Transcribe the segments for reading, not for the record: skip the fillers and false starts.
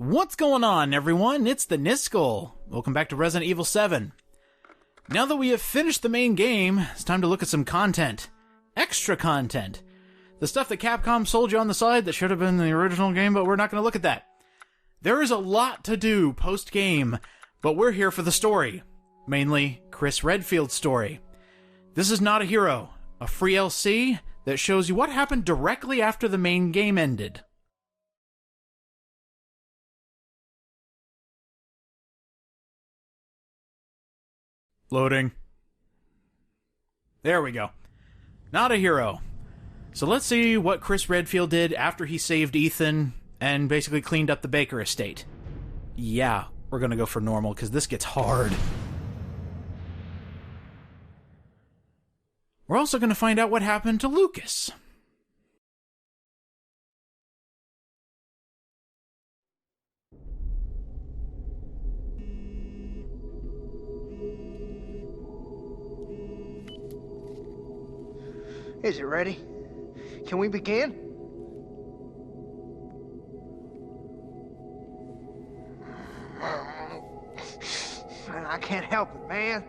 What's going on, everyone? It's the Niskel. Welcome back to Resident Evil 7. Now that we have finished the main game, it's time to look at some content. Extra content. The stuff that Capcom sold you on the side that should have been the original game, but we're not going to look at that. There is a lot to do post-game, but we're here for the story. Mainly, Chris Redfield's story. This is Not a Hero, a free LC that shows you what happened directly after the main game ended. Loading. There we go. Not a Hero. So let's see what Chris Redfield did after he saved Ethan and basically cleaned up the Baker estate. Yeah, we're gonna go for normal because this gets hard. We're also gonna find out what happened to Lucas. Is it ready? Can we begin? I can't help it, man.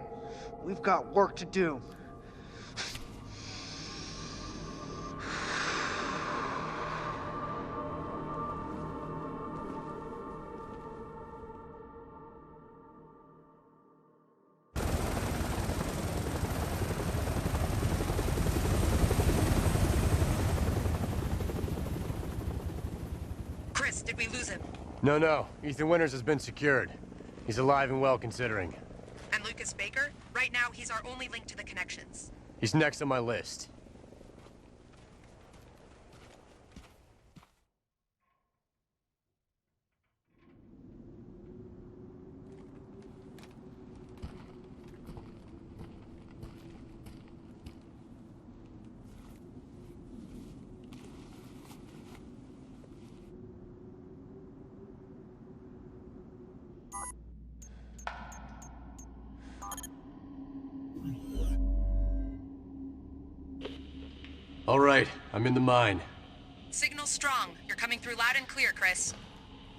We've got work to do. Did we lose him? No. Ethan Winters has been secured. He's alive and well, considering. And Lucas Baker? Right now, he's our only link to the connections. He's next on my list. All right, I'm in the mine. Signal strong. You're coming through loud and clear, Chris.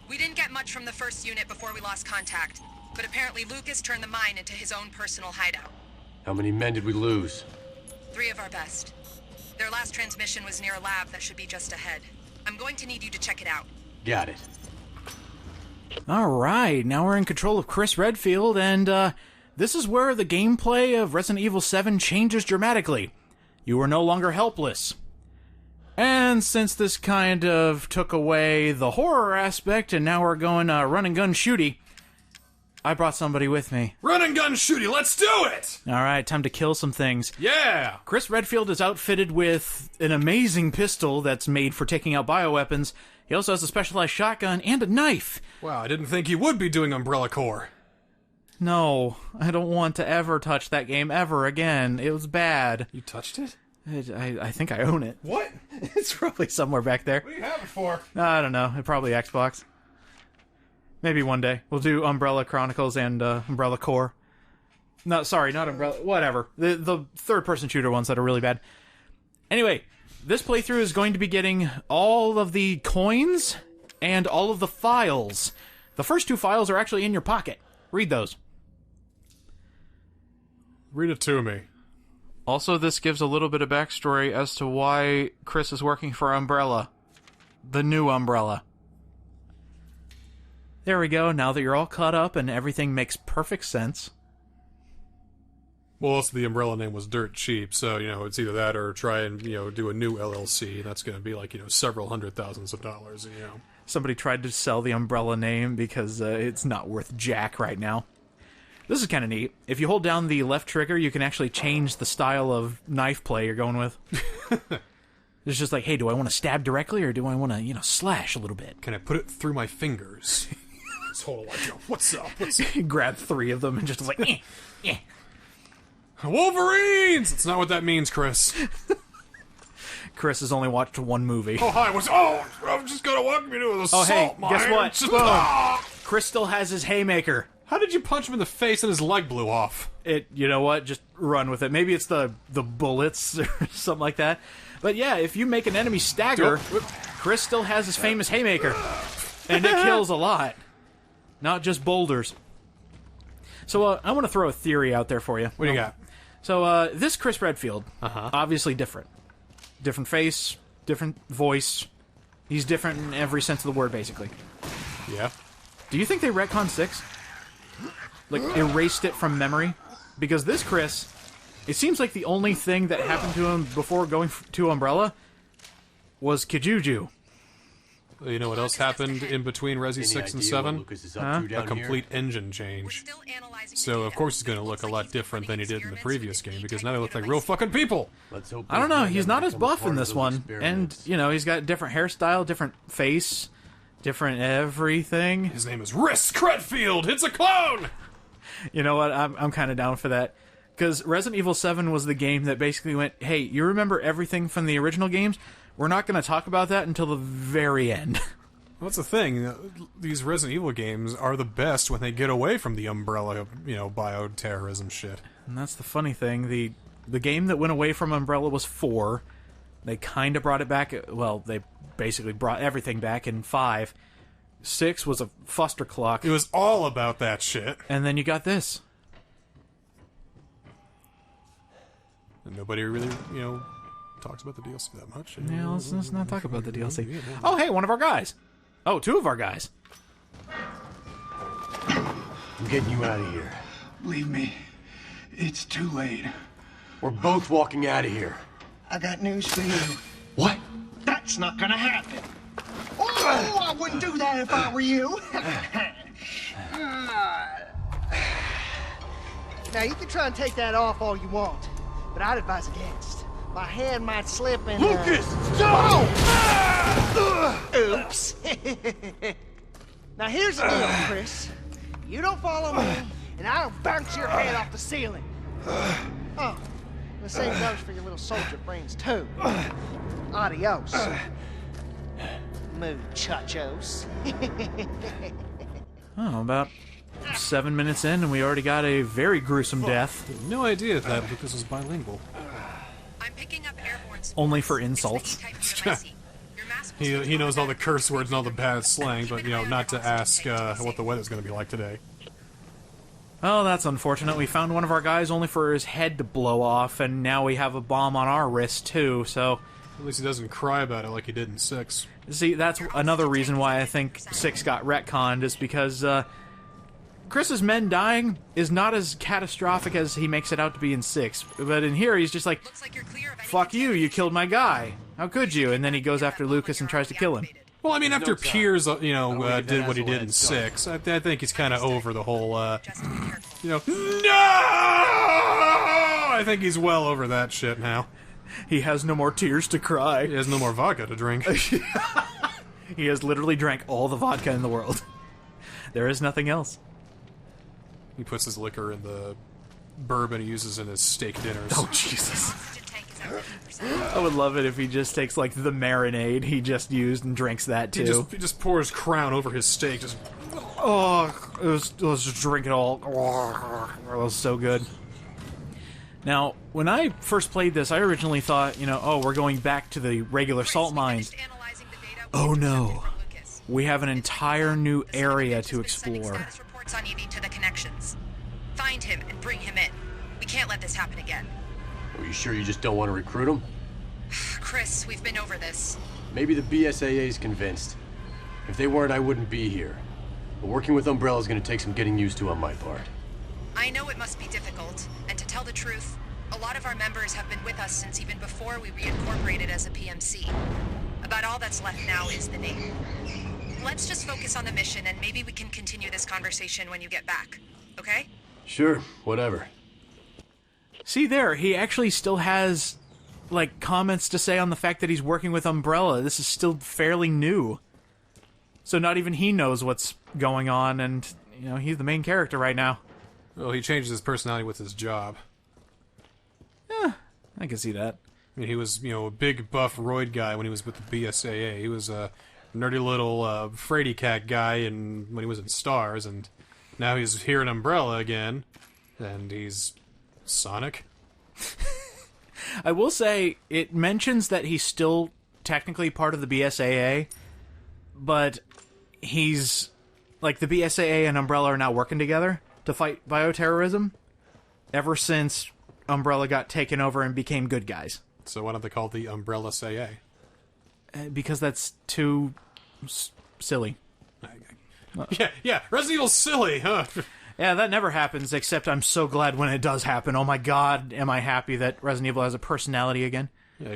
We didn't get much from the first unit before we lost contact, but apparently Lucas turned the mine into his own personal hideout. How many men did we lose? 3 of our best. Their last transmission was near a lab that should be just ahead. I'm going to need you to check it out. Got it. Alright, now we're in control of Chris Redfield, and this is where the gameplay of Resident Evil 7 changes dramatically. You are no longer helpless. And since this kind of took away the horror aspect, and now we're going run and gun shooty, I brought somebody with me. Run and gun shooty, let's do it! Alright, time to kill some things. Yeah! Chris Redfield is outfitted with an amazing pistol that's made for taking out bioweapons. He also has a specialized shotgun and a knife. Wow, I didn't think you would be doing Umbrella Corps. No, I don't want to ever touch that game ever again. It was bad. You touched it? I think I own it. What? It's probably somewhere back there. What do you have it for? I don't know. Probably Xbox. Maybe one day. We'll do Umbrella Chronicles and Umbrella Corps. No, sorry, not Umbrella. Whatever. The third-person shooter ones that are really bad. Anyway, this playthrough is going to be getting all of the coins and all of the files. The first 2 files are actually in your pocket. Read those. Read it to me. Also, this gives a little bit of backstory as to why Chris is working for Umbrella. The new Umbrella. There we go, now that you're all caught up and everything makes perfect sense. Well, also the Umbrella name was dirt cheap, so, it's either that or try and, do a new LLC, and that's going to be like, several $100,000s, Somebody tried to sell the Umbrella name because it's not worth jack right now. This is kind of neat. If you hold down the left trigger, you can actually change the style of knife play you're going with. It's just like, hey, do I want to stab directly or do I want to, slash a little bit? Can I put it through my fingers? Hold on, what's up? Grab 3 of them and just like, eh. Wolverines! That's not what that means, Chris. Chris has only watched 1 movie. Oh, hi, I'm just gonna walk me to the salt hey, mine. guess what? Just, Chris still has his haymaker. How did you punch him in the face and his leg blew off? You know what? Just run with it. Maybe it's the bullets or something like that. But yeah, if you make an enemy stagger, Chris still has his famous haymaker. And it kills a lot. Not just boulders. So I want to throw a theory out there for you. What do you got? So this Chris Redfield, obviously different. Different face, different voice. He's different in every sense of the word, basically. Yeah. Do you think they retconned 6? Like, erased it from memory? Because this Chris, it seems like the only thing that happened to him before going to Umbrella was Kijuju. You know what else happened in between Resi 6 and 7? A complete here? engine change. So, of course, he's going to look a lot different than he did in the previous game, because now they look like real fucking people! I don't know, he's not as buff in this one. And, you know, he's got different hairstyle, different face, different everything. His name is Risk Redfield! It's a clone! You know what, I'm kind of down for that. Because Resident Evil 7 was the game that basically went, hey, you remember everything from the original games? We're not going to talk about that until the very end. Well, that's the thing. These Resident Evil games are the best when they get away from the Umbrella, you know, bioterrorism shit. And that's the funny thing. The game that went away from Umbrella was 4. They kind of brought it back. Well, they basically brought everything back in 5. 6 was a fuster clock. It was all about that shit. And then you got this. And nobody really, you know, talks about the DLC that much. Yeah, let's not talk about the DLC. Oh, hey, one of our guys. Oh, 2 of our guys. I'm getting you out of here. Leave me. It's too late. We're both walking out of here. I got news for you. What? That's not gonna happen. Oh, I wouldn't do that if I were you. Now, you can try and take that off all you want, but I'd advise against. My hand might slip and... Lucas! Stop! Oops. Now, here's the deal, Chris. You don't follow me, and I don't bounce your head off the ceiling. Oh, the same goes for your little soldier brains, too. Adios. Muchachos. Oh, about 7 minutes in, and we already got a very gruesome death. No idea that Lucas was bilingual. I'm picking up airborne spores. Only for insults. He knows all the curse words and all the bad slang, but, you know, not to ask what the weather's going to be like today. Oh, that's unfortunate. We found one of our guys only for his head to blow off, and now we have a bomb on our wrist, too, so... At least he doesn't cry about it like he did in 6. See, that's another reason why I think 6 got retconned, is because, Chris's men dying is not as catastrophic as he makes it out to be in 6. But in here, he's just like, fuck you, you killed my guy. How could you? And then he goes after Lucas and tries to kill him. Well, I mean, after Piers, you know, did what he did in 6, I think he's kind of over the whole, you know, no! I think he's well over that shit now. He has no more tears to cry. He has no more vodka to drink. He has literally drank all the vodka in the world. There is nothing else. He puts his liquor in the bourbon he uses in his steak dinners. Oh, Jesus. I would love it if he just takes, like, the marinade he just and drinks that, too. He just pours Crown over his steak. Just... let's just drink it all. It was so good. Now, when I first played this, I originally thought, you know, oh, we're going back to the regular salt mines. Oh, no. We have an entire new area to explore. On Evie to the connections. Find him and bring him in. We can't let this happen again. Are you sure you just don't want to recruit him? Chris, we've been over this. Maybe the BSAA's convinced. If they weren't, I wouldn't be here. But working with Umbrella is going to take some getting used to on my part. I know it must be difficult, and to tell the truth, a lot of our members have been with us since even before we reincorporated as a PMC. About all that's left now is the name. Let's just focus on the mission, and maybe we can continue this conversation when you get back, okay? Sure, whatever. See there, he actually still has, like, comments to say on the fact that he's working with Umbrella. This is still fairly new. So not even he knows what's going on, and, you know, he's the main character right now. Well, he changes his personality with his job. Yeah, I can see that. I mean, he was, you know, a big buff roid guy when he was with the BSAA. He was a nerdy little fraidy cat guy when he was in Stars, and now he's here in Umbrella again, and he's Sonic. I will say, it mentions that he's still technically part of the BSAA, but he's... Like, the BSAA and Umbrella are now working together to fight bioterrorism ever since Umbrella got taken over and became good guys. So why don't they call it the Umbrella SA? Because that's too silly. Yeah, Resident Evil's silly, huh? Yeah, that never happens, except I'm so glad when it does happen. Oh my god, am I happy that Resident Evil has a personality again.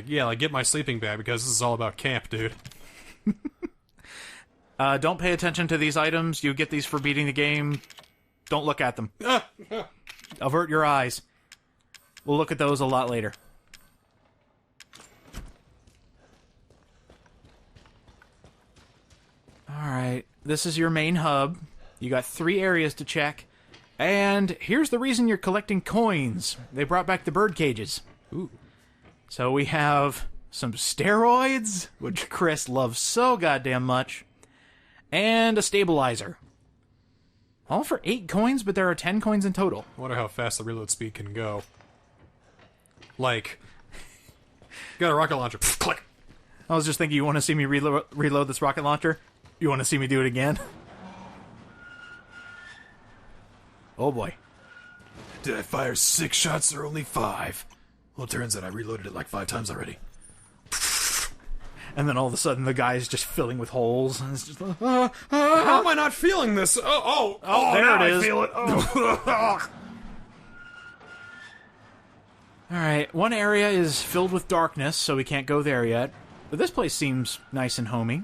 Yeah, like, get my sleeping bag, because this is all about camp, dude. Don't pay attention to these items. You get these for beating the game. Don't look at them. Avert your eyes. We'll look at those a lot later. Alright, this is your main hub. You got 3 areas to check. And here's the reason you're collecting coins. They brought back the bird cages. Ooh. So we have some steroids, which Chris loves so goddamn much, and a stabilizer. All for 8 coins, but there are 10 coins in total. I wonder how fast the reload speed can go. Like, got a rocket launcher. Click. I was just thinking, you want to see me reload this rocket launcher? You want to see me do it again? Oh boy. Did I fire 6 shots or only 5? Well, it turns out I reloaded it like 5 times already. And then all of a sudden the guy's just filling with holes. And it's just like, How am I not feeling this? Oh, there it is. I feel it. Oh. Alright, one area is filled with darkness, so we can't go there yet. But this place seems nice and homey.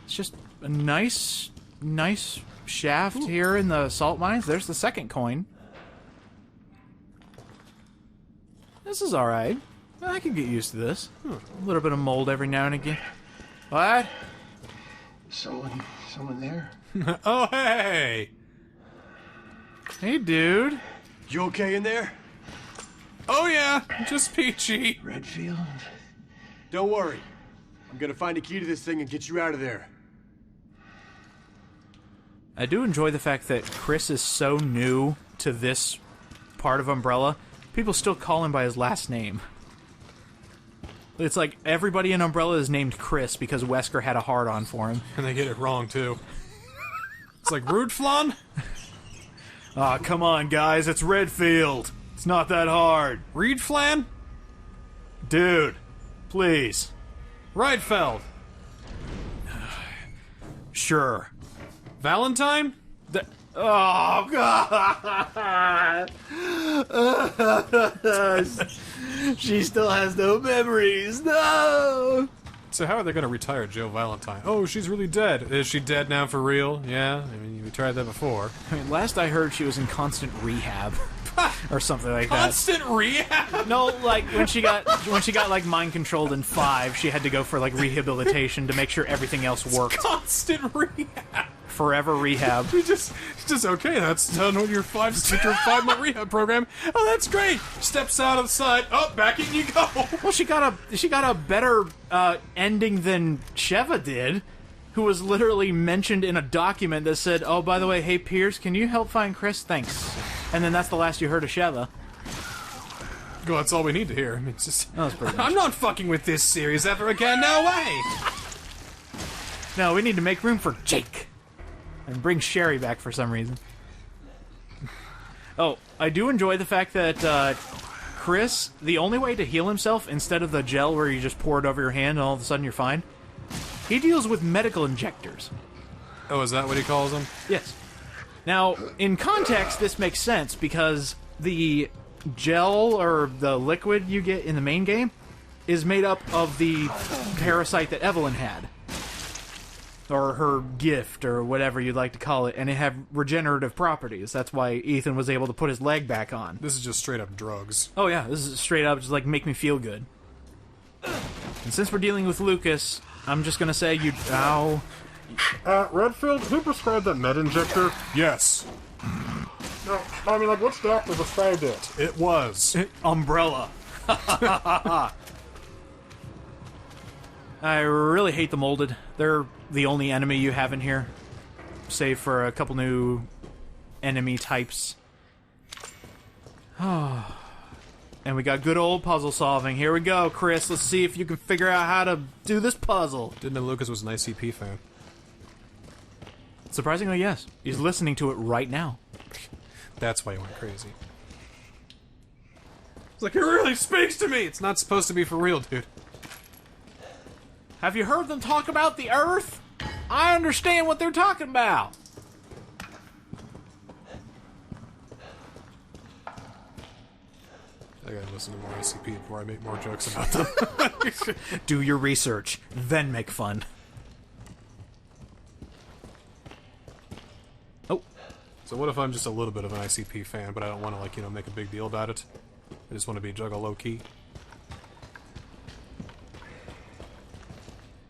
It's just a nice shaft here in the salt mines. There's the second coin. This is alright. I can get used to this. A little bit of mold every now and again. What? Someone there? Oh, hey! Hey, dude. You okay in there? Oh, yeah, just peachy. Redfield? Don't worry. I'm gonna find a key to this thing and get you out of there. I do enjoy the fact that Chris is so new to this part of Umbrella, people still call him by his last name. It's like everybody in Umbrella is named Chris because Wesker had a hard-on for him. And they get it wrong, too. It's like, Rude Flan? Aw, come on, guys, it's Redfield. It's not that hard. Reed Flan? Dude, please. Rydfeld? Sure. Valentine? Oh, God! She still has no memories. No! So how are they going to retire Joe Valentine? Oh, she's really dead. Is she dead now for real? Yeah? I mean, we tried that before. I mean, last I heard, she was in constant rehab. Or something like that. Constant rehab? No, like, when she got like, mind-controlled in 5, she had to go for, like, rehabilitation to make sure everything else worked. Constant rehab? Forever rehab. You just okay, that's done on your 5-month rehab program. Oh, that's great. Steps out of the side. Oh, back in you go. Well, she got a better ending than Sheva did, who was literally mentioned in a document that said, "Oh, by the way, hey Pierce, can you help find Chris? Thanks." And then that's the last you heard of Sheva. Well, that's all we need to hear. I mean, it's just, that was pretty much. I'm not fucking with this series ever again. No way. No, we need to make room for Jake. And bring Sherry back for some reason. Oh, I do enjoy the fact that Chris, the only way to heal himself, instead of the gel where you just pour it over your hand and all of a sudden you're fine, he deals with medical injectors. Oh, is that what he calls them? Yes. Now, in context, this makes sense because the gel or the liquid you get in the main game is made up of the parasite that Evelyn had. Or her gift, or whatever you'd like to call it, and it had regenerative properties. That's why Ethan was able to put his leg back on. This is just straight up drugs. Oh yeah, this is straight up just like make me feel good. And since we're dealing with Lucas, I'm just gonna say ow. Redfield, who prescribed that med injector? Yes. No, I mean, like, which doctor prescribed it? It was. Umbrella. I really hate the molded. They're the only enemy you have in here, save for a couple new enemy types. Oh. And we got good old puzzle solving. Here we go, Chris. Let's see if you can figure out how to do this puzzle. Didn't know Lucas was an ICP fan. Surprisingly, yes. He's listening to it right now. That's why he went crazy. It's like, it really speaks to me! It's not supposed to be for real, dude. Have you heard them talk about the Earth? I understand what they're talking about. I gotta listen to more ICP before I make more jokes about them. Do your research, then make fun. Oh. So what if I'm just a little bit of an ICP fan, but I don't want to, like, you know, make a big deal about it? I just want to be juggle low-key.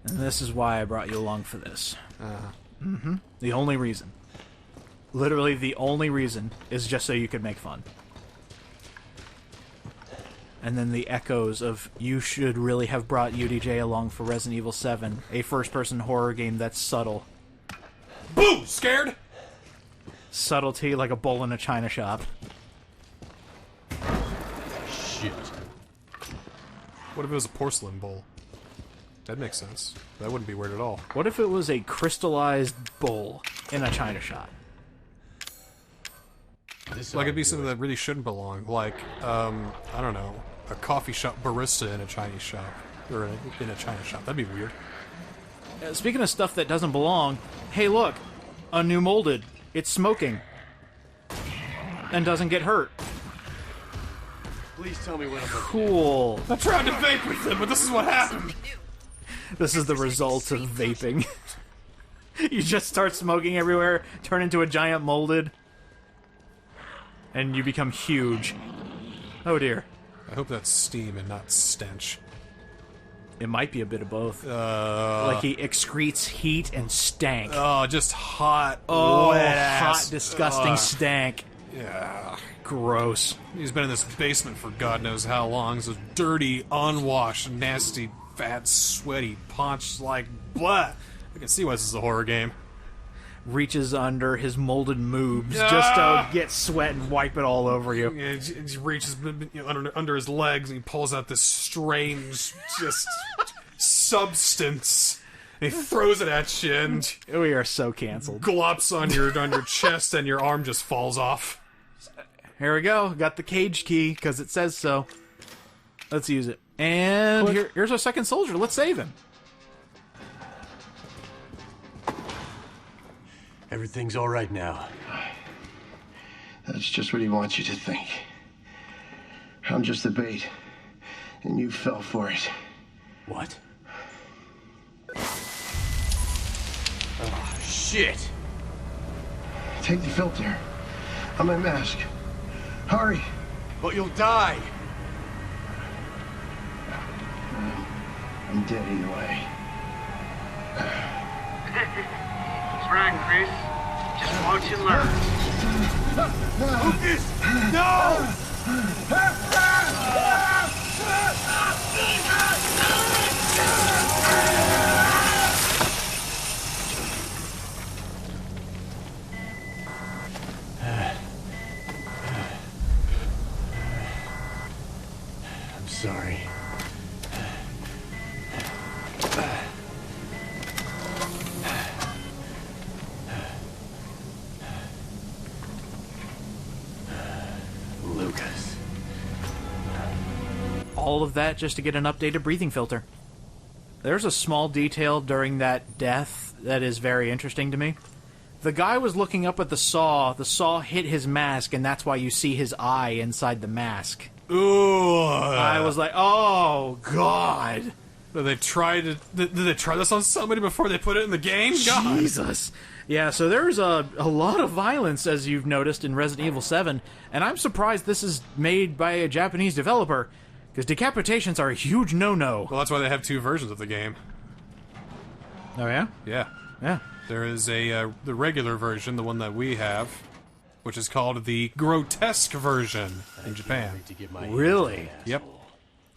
And this is why I brought you along for this. The only reason. Literally the only reason is just so you could make fun. And then the echoes of, you should really have brought UDJ along for Resident Evil 7, a first-person horror game that's subtle. Boo! Scared? Subtlety like a bowl in a china shop. Shit. What if it was a porcelain bowl? That makes sense. That wouldn't be weird at all. What if it was a crystallized bowl in a china shop? Like, it'd be something that really shouldn't belong. Like, I don't know, a coffee shop barista in a Chinese shop. Or in a China shop. That'd be weird. Speaking of stuff that doesn't belong, hey look, a new molded. It's smoking. And doesn't get hurt. Please tell me what I'm looking Cool. I tried to vape with them, but this is what happened. This is the result of vaping. You just start smoking everywhere, turn into a giant molded, and you become huge. Oh dear. I hope that's steam and not stench. It might be a bit of both. Like he excretes heat and stank. Oh, just hot, Oh, wet hot, ass. disgusting stank. Yeah. Gross. He's been in this basement for God knows how long. So dirty, unwashed, nasty, fat, sweaty, paunched like blah. I can see why this is a horror game. Reaches under his molded moobs just to get sweat and wipe it all over you. Yeah, he reaches under his legs and he pulls out this strange, just substance. And he throws it at you and We are so canceled. glops on your chest and your arm just falls off. Here we go. Got the cage key because it says so. Let's use it. And here's our second soldier. Let's save him. Everything's all right now. That's just what he wants you to think. I'm just the bait, and you fell for it. What? Oh, shit! Take the filter. On my mask. Hurry! But you'll die! I'm dead either way. That's right, Chris. Just watch and learn. Lucas! No! I'm sorry. Lucas. All of that just to get an updated breathing filter. There's a small detail during that death that is very interesting to me. The guy was looking up at the saw hit his mask, and that's why you see his eye inside the mask. Ooh. I was like, oh, God. Did they try this on somebody before they put it in the game? God. Jesus. Yeah, so there's a lot of violence, as you've noticed, in Resident Evil 7, and I'm surprised this is made by a Japanese developer, because decapitations are a huge no-no. Well, that's why they have two versions of the game. Oh, yeah? Yeah. Yeah. There is the regular version, the one that we have, which is called the grotesque version in Japan. Really? Yep.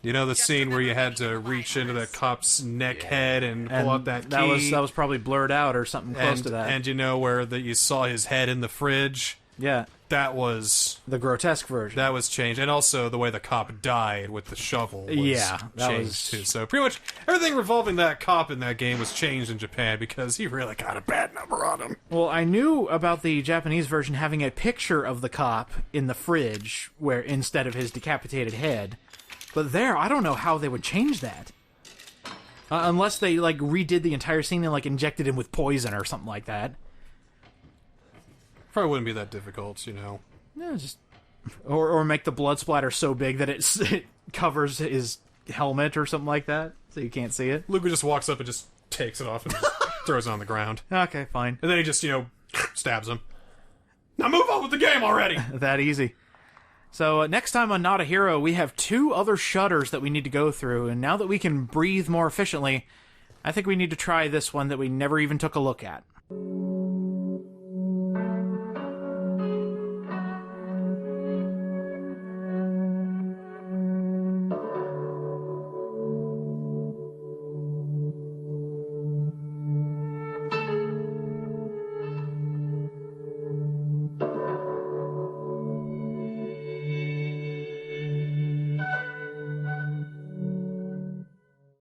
You know the scene where you had to reach into that cop's neck head and pull out that key? That was probably blurred out or something close to that. And you know where you saw his head in the fridge? Yeah. that was The grotesque version. that was changed, and also the way the cop died with the shovel was that changed was- too. So pretty much everything revolving that cop in that game was changed in Japan because he really got a bad number on him. Well, I knew about the Japanese version having a picture of the cop in the fridge where instead of his decapitated head. But there, I don't know how they would change that. Unless they, like, redid the entire scene and, like, injected him with poison or something like that. Probably wouldn't be that difficult, you know. Yeah, just... Or make the blood splatter so big that it covers his helmet or something like that, so you can't see it. Luca just walks up and just takes it off and just throws it on the ground. Okay, fine. And then he just, stabs him. Now move on with the game already! That easy. So next time on Not a Hero, we have 2 other shutters that we need to go through, and now that we can breathe more efficiently, I think we need to try this one that we never even took a look at.